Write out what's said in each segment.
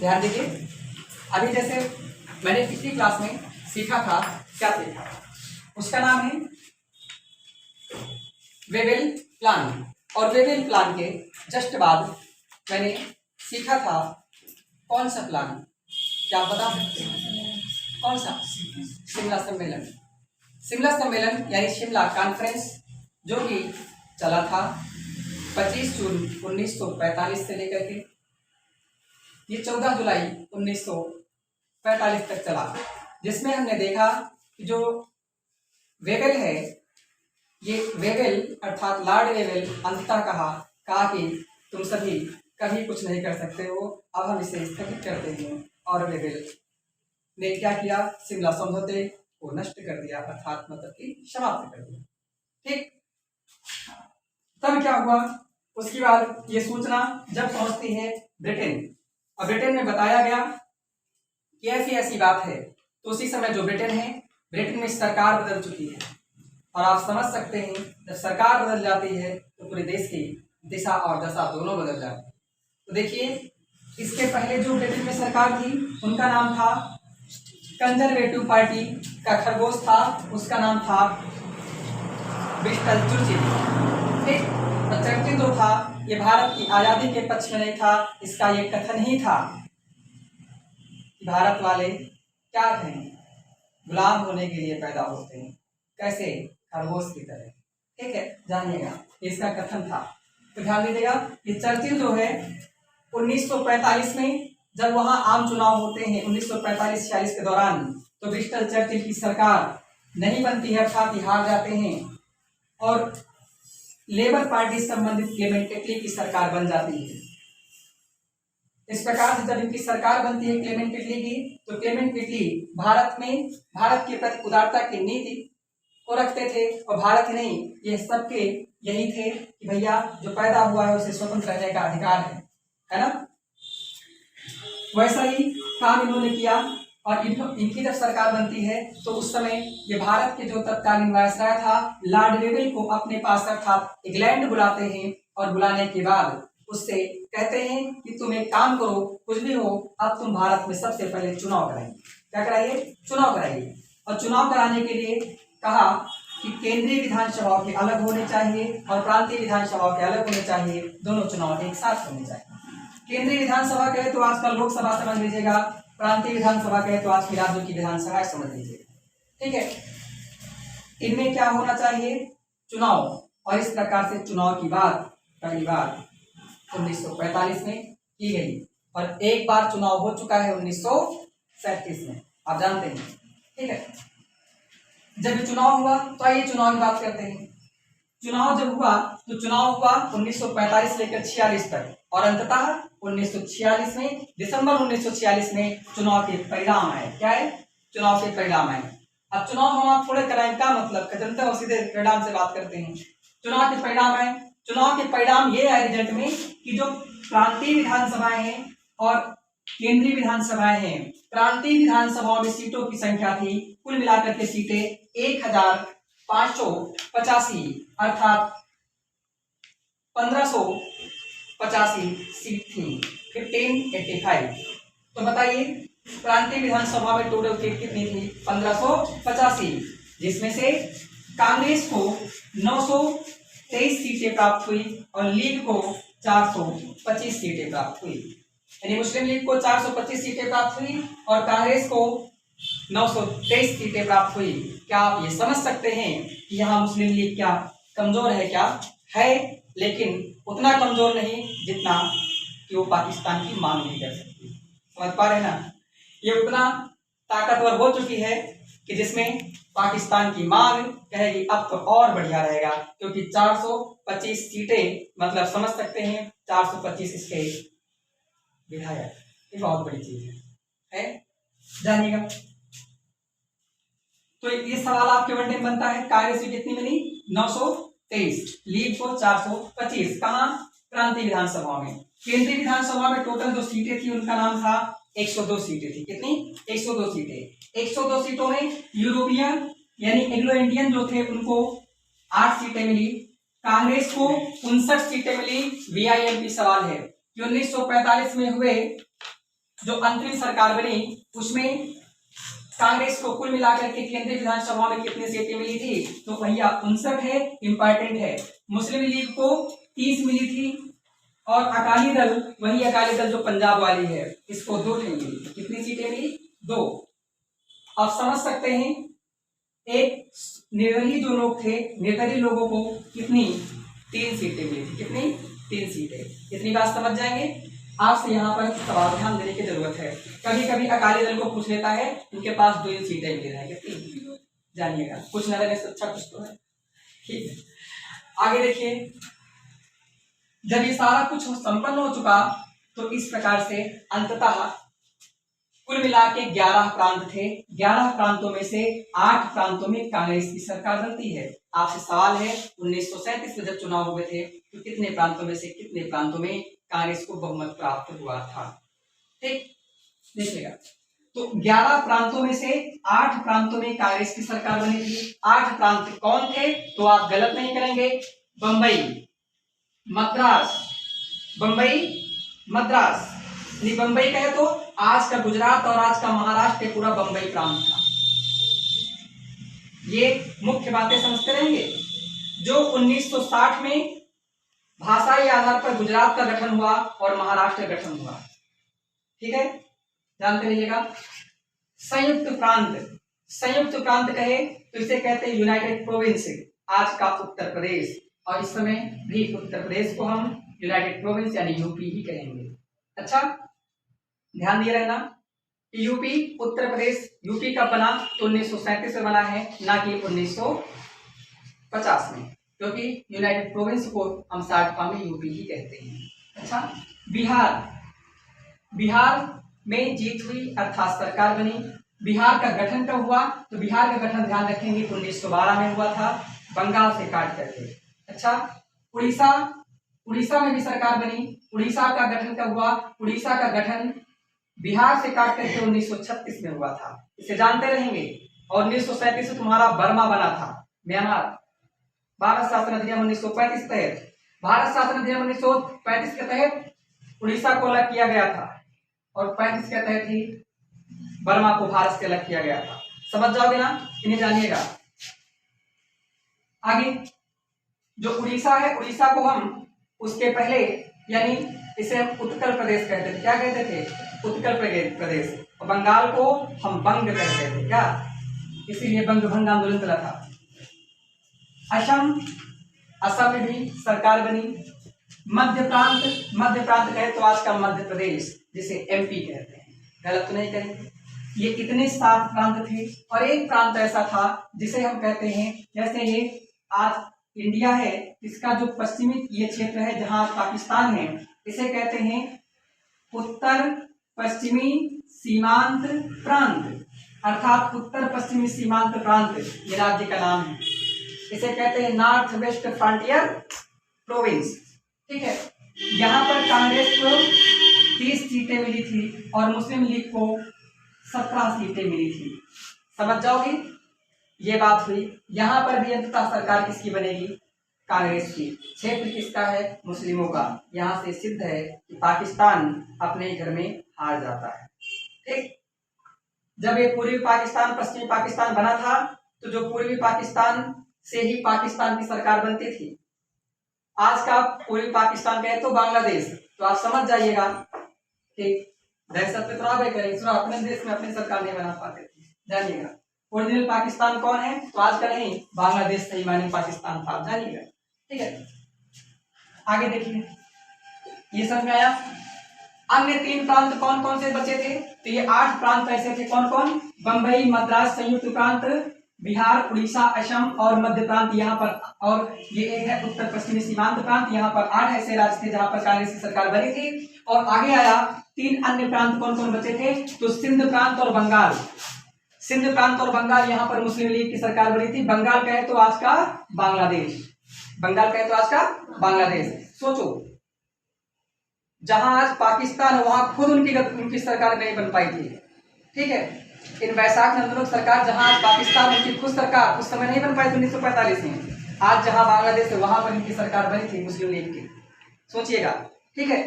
ध्यान दीजिए, अभी जैसे मैंने पिछली क्लास में सीखा था, क्या सीखा, उसका नाम है वेवेल प्लान। और वेवेल प्लान के जस्ट बाद मैंने सीखा था कौन सा प्लान, क्या आप बता सकते हैं कौन सा? शिमला सम्मेलन। शिमला सम्मेलन यानी शिमला कॉन्फ्रेंस, जो कि चला था 25 जून 1945 से लेकर के ये 14 जुलाई 1945 तक चला, जिसमें हमने देखा कि जो वेवेल है, ये वेवेल अर्थात लॉर्ड वेवेल अंततः कहा कि तुम सभी कभी कुछ नहीं कर सकते हो, अब हम इसे स्थगित करते हैं। और वेवेल ने क्या किया, शिमला समझौते को नष्ट कर दिया, अर्थात मतलब कि समाप्त कर दिया। ठीक, तब क्या हुआ, उसके बाद ये सूचना जब पहुंचती है ब्रिटेन, और ब्रिटेन में बताया गया कि ऐसी ऐसी बात है, तो उसी समय जो ब्रिटेन है, ब्रिटेन में सरकार बदल चुकी है, और आप समझ सकते हैं जब सरकार बदल जाती है तो पूरे देश की दिशा और दशा दोनों बदल जाती है। तो देखिए, इसके पहले जो ब्रिटेन में सरकार थी उनका नाम था कंजर्वेटिव पार्टी का खरगोश था, उसका नाम था विंस्टन चर्चिल। ठीक, और चर्चिल जो था ये भारत की आज़ादी के पक्ष में नहीं था, इसका ये कथन ही था कि भारत वाले क्या कहें, गुलाम होने के लिए पैदा होते हैं, कैसे, खरगोश की तरह। ठीक है, जानिएगा, इसका कथन था। तो ध्यान दीजिएगा, ये चर्चिल जो है 1945 में जब वहां आम चुनाव होते हैं 1945-46 के दौरान, तो विंस्टन चर्चिल की सरकार नहीं बनती है, अर्थात हार जाते हैं, और लेबर पार्टी संबंधित क्लेमेंट एटली की सरकार बन जाती है। इस प्रकार से जब इनकी सरकार बनती है क्लेमेंट एटली की, तो क्लेमेंट एटली भारत के प्रति उदारता की नीति को रखते थे, और भारत ही नहीं, ये सबके यही थे कि भैया जो पैदा हुआ है उसे स्वतंत्र रहने का अधिकार है ना। वैसा ही काम इन्होंने किया, और इनकी जब सरकार बनती है तो उस समय ये भारत के जो तत्कालीन वायसराय था लॉर्ड वेवेल को अपने पास अर्थात इंग्लैंड बुलाते हैं, और बुलाने के बाद उससे कहते हैं कि तुम एक काम करो, कुछ भी हो, अब तुम भारत में सबसे पहले चुनाव कराइए। क्या कराइए? चुनाव कराइए। और चुनाव कराने के लिए कहा कि केंद्रीय विधानसभा के अलग होने चाहिए और प्रांतीय विधानसभा के अलग होने चाहिए, दोनों चुनाव एक साथ होने चाहिए। केंद्रीय विधानसभा कहे तो आजकल लोकसभा समझ लीजिएगा, प्रांतीय विधानसभा कहे तो आज की राज्यों की विधानसभा समझ लीजिएगा। ठीक है, इनमें क्या होना चाहिए? चुनाव। और इस प्रकार से चुनाव की बात पहली बार 1945 में की गई, और एक बार चुनाव हो चुका है 1937 में, आप जानते हैं। ठीक है, जब चुनाव हुआ तो आइए चुनाव की बात करते हैं। चुनाव जब हुआ तो चुनाव हुआ 1945 लेकर 46 तक, और अंततः 1946 में, दिसंबर 1946 में चुनाव के परिणाम आए। क्या है? चुनाव के परिणाम आए। अब चुनाव हम आप थोड़े कराएं, क्या मतलब, जनता और सीधे परिणाम से बात करते हैं। चुनाव के परिणाम आए। चुनाव के परिणाम ये आए रिजल्ट में कि जो प्रांतीय विधानसभाएं हैं और केंद्रीय विधानसभाएं हैं, प्रांतीय विधानसभाओं में सीटों की संख्या थी कुल मिलाकर के सीटें 1585, अर्थात 1585 सीट थी, 1585। तो बताइए प्रांतीय विधानसभा में टोटल सीट कितनी थी? 1585, जिसमें से कांग्रेस को 923 सीटें प्राप्त हुई और लीग को 425 सीटें प्राप्त हुई। यानी मुस्लिम लीग को 425 सीटें प्राप्त हुई और कांग्रेस को 923 सीटें प्राप्त हुई। क्या आप ये समझ सकते हैं कि यहाँ मुस्लिम लीग क्या कमजोर है? क्या है, लेकिन उतना कमजोर नहीं जितना कि वो पाकिस्तान की मांग नहीं कर सकती। समझ पा रहे ना? ये उतना ताकतवर हो चुकी है कि जिसमें पाकिस्तान की मांग कहेगी अब तो और बढ़िया रहेगा, क्योंकि 425 सीटें, मतलब समझ सकते हैं 425 इसके विधायक, ये बहुत बड़ी चीज है जानिएगा। तो ये सवाल आपके वन में बनता है, कांग्रेस की कितनी मिली? 923, लीग को 425। कहां? प्रांतीय विधानसभा में। केंद्रीय विधानसभा में टोटल जो सीटें थी उनका नाम था 102 सीटें थी। कितनी? 102 सीटें। 102 सीटों में यूरोपियन यानी एंग्लो इंडियन जो थे उनको 8 सीटें मिली, कांग्रेस को 59 सीटें मिली। वीआईएमपी सवाल है कि 1945 में हुए जो अंतरिम सरकार बनी उसमें कांग्रेस को कुल मिलाकर के केंद्रीय विधानसभा में कितनी सीटें मिली थी? तो भैया 59 है, इंपॉर्टेंट है। मुस्लिम लीग को 30 मिली थी और अकाली दल, वही अकाली दल जो पंजाब वाली है, इसको 2 मिली थी। कितनी सीटें मिली? 2। आप समझ सकते हैं, एक निर्दलीय जो लोग थे, निर्दलीय लोगों को कितनी? 3 सीटें मिली थी। कितनी? 3 सीटें। इतनी बात समझ जाएंगे। आपसे यहाँ पर सावधान देने की जरूरत है। कभी कभी अकाली दल को पूछ लेता है, उनके पास 2 सीटें मिली रहेंगे, 3। जानिएगा, कुछ न रहने से अच्छा कुछ तो है। ठीक है, आगे देखिए। जब ये सारा कुछ संपन्न हो चुका तो इस प्रकार से अंततः कुल मिला के 11 प्रांत थे। 11 प्रांतों में से 8 प्रांतों में कांग्रेस की सरकार बनती है। आपसे सवाल है, 1937 में जब चुनाव हुए थे तो कितने प्रांतों में से कितने प्रांतों में कांग्रेस को बहुमत प्राप्त हुआ था? ठीक, देखिएगा। तो 11 प्रांतों में से 8 प्रांतों में कांग्रेस की सरकार बनी थी। 8 प्रांत कौन थे? तो आप गलत नहीं करेंगे। बंबई, मद्रास, बंबई, मद्रास। बंबई कहे तो आज का गुजरात और आज का महाराष्ट्र पूरा बंबई प्रांत था। ये मुख्य बातें समझते रहेंगे। जो 1960 में भाषाई आधार पर गुजरात का गठन हुआ और महाराष्ट्र का गठन हुआ, ठीक है, जानते रहिएगा। संयुक्त प्रांत, संयुक्त प्रांत कहे तो इसे कहते हैं यूनाइटेड प्रोविंस, आज का उत्तर प्रदेश। और इस समय भी उत्तर प्रदेश को हम यूनाइटेड प्रोविंस यानी यूपी ही कहेंगे। अच्छा, ध्यान दिए रहना। यूपी, उत्तर प्रदेश, यूपी कब बना? तो 1937 में बना है, ना कि 1950 में, क्योंकि यूनाइटेड प्रोविंस को हम शॉर्ट फॉर्म में यूपी ही कहते हैं। अच्छा, बिहार, बिहार में जीत हुई अर्थात सरकार बनी। बिहार का गठन कब हुआ? तो बिहार का गठन ध्यान रखेंगे 1912 में हुआ था, बंगाल से काट करके। अच्छा, उड़ीसा, उड़ीसा में भी सरकार बनी। उड़ीसा का गठन कब हुआ? उड़ीसा का गठन बिहार से काट करके 1936 में हुआ था। इसे जानते रहेंगे। और 1937 में तुम्हारा बर्मा बना था, म्यांमार। भारत शासन अधिनियम 1935 तहत, भारत शासन अधिनियम 1935 के तहत उड़ीसा को अलग किया गया था और 35 के तहत ही बर्मा को भारत से अलग किया गया था। समझ जाओगे ना, इन्हें जानिएगा। आगे जो उड़ीसा है, उड़ीसा को हम उसके पहले यानी इसे हम उत्कल प्रदेश कहते थे। क्या कहते थे? उत्कल प्रदेश। और बंगाल को हम बंग कहते थे। क्या? इसीलिए बंग भंग आंदोलन चला था। असम, असम में भी सरकार बनी। मध्य प्रांत, मध्य प्रांत कहे तो आज का मध्य प्रदेश, जिसे एमपी कहते हैं। गलत तो नहीं करेंगे। ये इतने 7 प्रांत थे और एक प्रांत ऐसा था जिसे हम कहते हैं, जैसे ये आज इंडिया है, इसका जो पश्चिमी ये क्षेत्र है जहां पाकिस्तान है, इसे कहते हैं उत्तर पश्चिमी सीमांत प्रांत, अर्थात उत्तर पश्चिमी सीमांत प्रांत ये राज्य का नाम है। इसे कहते हैं नॉर्थ वेस्ट फ्रंटियर प्रोविंस। ठीक है, यहाँ पर कांग्रेस को 30 सीटें मिली थी और मुस्लिम लीग को 17 सीटें मिली थी। समझ जाओगे, ये बात हुई। यहाँ पर भी अंततः सरकार किसकी बनेगी? कांग्रेस की। क्षेत्र किसका है? मुस्लिमों का। यहाँ से सिद्ध है कि पाकिस्तान अपने घर में हार जाता है। ठीक, जब ये पूर्वी पाकिस्तान पश्चिमी पाकिस्तान बना था तो जो पूर्वी पाकिस्तान से ही पाकिस्तान की सरकार बनती थी। आज का पूर्वी पाकिस्तान कहे तो बांग्लादेश। तो आप समझ जाइएगा कि दहशत पे तनाव करें, अपने देश में अपनी सरकार नहीं बना पाते थे। जानिएगा ओरिजिनल पाकिस्तान कौन है? तो आज का नहीं, बांग्लादेश सही मायने पाकिस्तान था। जानिएगा, ठीक है। आगे देखिए, ये समझ में आया। अन्य 3 प्रांत कौन कौन से बचे थे? तो ये 8 प्रांत ऐसे थे। कौन कौन? बंबई, मद्रास, संयुक्त प्रांत, बिहार, उड़ीसा, असम और मध्य प्रांत। यहाँ पर और ये एक है उत्तर पश्चिमी सीमांत प्रांत। यहाँ पर 8 ऐसे राज्य थे जहां पर कांग्रेस की सरकार बनी थी। और आगे आया 3 अन्य प्रांत कौन कौन बचे थे? तो सिंध प्रांत और बंगाल। सिंध प्रांत और बंगाल, यहाँ पर मुस्लिम लीग की सरकार बनी थी। बंगाल कहे तो आज का बांग्लादेश, बंगाल कहे तो आज का बांग्लादेश। सोचो, जहां आज पाकिस्तान है वहां खुद उनकी सरकार नहीं बन पाई थी। ठीक है, इन वैशाख आंदोलन सरकार जहां आज पाकिस्तान उनकी खुद सरकार उस समय नहीं बन पाई थी 1945 में। आज जहां बांग्लादेश है वहां पर इनकी सरकार बनी थी मुस्लिम लीग की। सोचिएगा, ठीक है।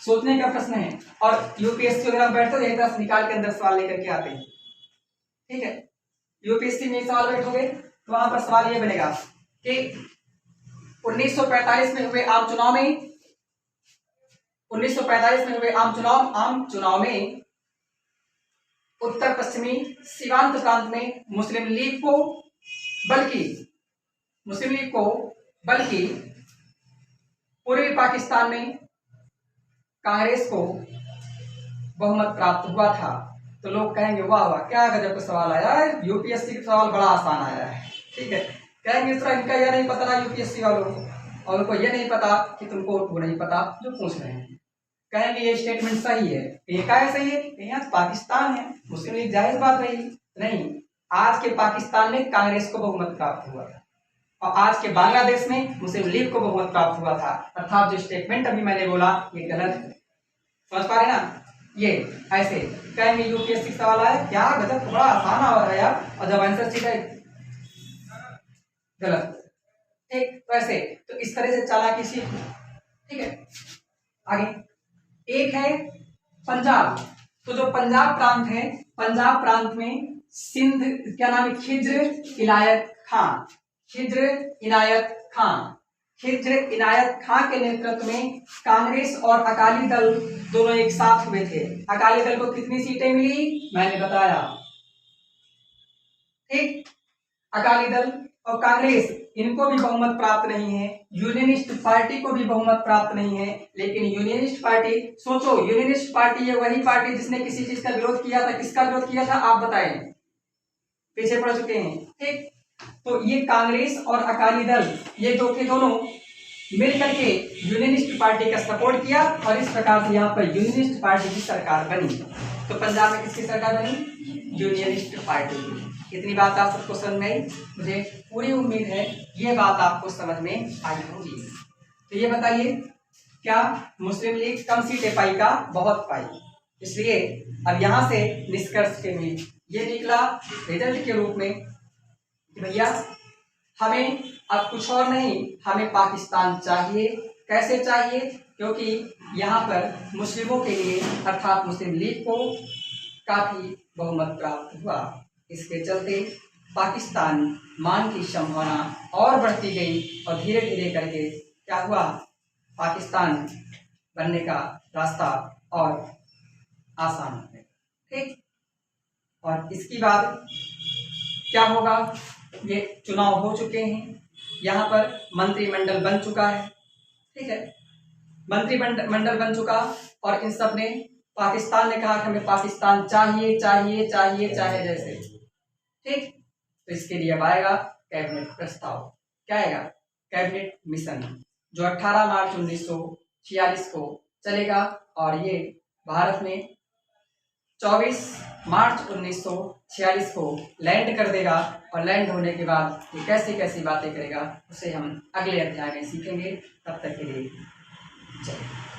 सोचने का प्रश्न है। और यूपीएससी अगर आप बैठते हो एक तरह से निकाल के अंदर सवाल लेकर के आते हैं, ठीक है। यूपीएससी में सवाल बैठोगे तो वहां पर सवाल ये बनेगा कि 1945 में हुए आम चुनाव में 1945 में हुए आम चुनाव में उत्तर पश्चिमी सीमांत प्रांत में मुस्लिम लीग को बल्कि पूर्वी पाकिस्तान में कांग्रेस को बहुमत प्राप्त हुआ था। तो लोग कहेंगे वाह वाह क्या गजब का सवाल आया है, यूपीएससी का सवाल बड़ा आसान आया है, ठीक है। कहेंगे सर इनका यह नहीं पता ना यूपीएससी वालों को, और उनको यह नहीं पता कि तुमको वो नहीं पता जो पूछ रहे हैं। कहेंगे ये स्टेटमेंट सही है, ये क्या है सही है, यहाँ पाकिस्तान है, मुस्लिम लीग जाहिर बात रही नहीं। आज के पाकिस्तान में कांग्रेस को बहुमत प्राप्त हुआ था और आज के बांग्लादेश में मुस्लिम लीग को बहुमत प्राप्त हुआ था। अर्थात जो स्टेटमेंट अभी मैंने बोला ये गलत है। समझ पा रहे ना? ये ऐसे कहेंगे यूपीएससी सवाल आया क्या गजब बड़ा आसान आ रहा है यार, और जब आंसर सीधा गलत, ठीक। तो ऐसे तो इस तरह से चालाकी सीख, ठीक है। आगे एक है पंजाब। तो जो पंजाब प्रांत है, पंजाब प्रांत में सिंध क्या नाम है, खिज्र इनायत खां के नेतृत्व में कांग्रेस और अकाली दल दोनों एक साथ हुए थे। अकाली दल को कितनी सीटें मिली मैंने बताया, ठीक। अकाली दल और कांग्रेस इनको भी बहुमत प्राप्त नहीं है, यूनियनिस्ट पार्टी को भी बहुमत प्राप्त नहीं है। लेकिन यूनियनिस्ट पार्टी, सोचो यूनियनिस्ट पार्टी है वही पार्टी जिसने किसी चीज का विरोध किया था। किसका विरोध किया था आप बताएं, पीछे पड़ चुके हैं, ठीक। तो ये कांग्रेस और अकाली दल ये दो के दोनों मिलकर के यूनियनिस्ट पार्टी का सपोर्ट किया और इस प्रकार से यहाँ पर यूनियनिस्ट पार्टी की सरकार बनी। तो पंजाब में किसकी सरकार बनी, यूनियनिस्ट पार्टी की। इतनी बात आप सबको समझ में आई, मुझे पूरी उम्मीद है ये बात आपको समझ में आई होगी। तो ये बताइए क्या मुस्लिम लीग कम सीटें पाई का, बहुत पाई। इसलिए अब यहाँ से निष्कर्ष के में ये निकला रिजल्ट के रूप में कि भैया हमें अब कुछ और नहीं, हमें पाकिस्तान चाहिए। कैसे चाहिए, क्योंकि यहाँ पर मुस्लिमों के लिए अर्थात मुस्लिम लीग को काफी बहुमत प्राप्त हुआ। इसके चलते पाकिस्तान मान की संभावना और बढ़ती गई और धीरे धीरे करके क्या हुआ, पाकिस्तान बनने का रास्ता और आसान हो गया, ठीक। और इसके बाद क्या होगा, ये चुनाव हो चुके हैं, यहाँ पर मंत्रिमंडल बन चुका है, ठीक है। मंत्रिमंडल बन चुका और इन सब ने, पाकिस्तान ने कहा कि हमें पाकिस्तान चाहिए चाहिए चाहिए चाहे जैसे, ठीक। तो इसके लिए अब आएगा कैबिनेट प्रस्ताव। क्या आएगा, कैबिनेट मिशन, जो 18 मार्च 1946 को चलेगा और ये भारत में 24 मार्च 1946 को लैंड कर देगा। और लैंड होने के बाद ये कैसी कैसी बातें करेगा उसे हम अगले अध्याय में सीखेंगे। तब तक के लिए जय।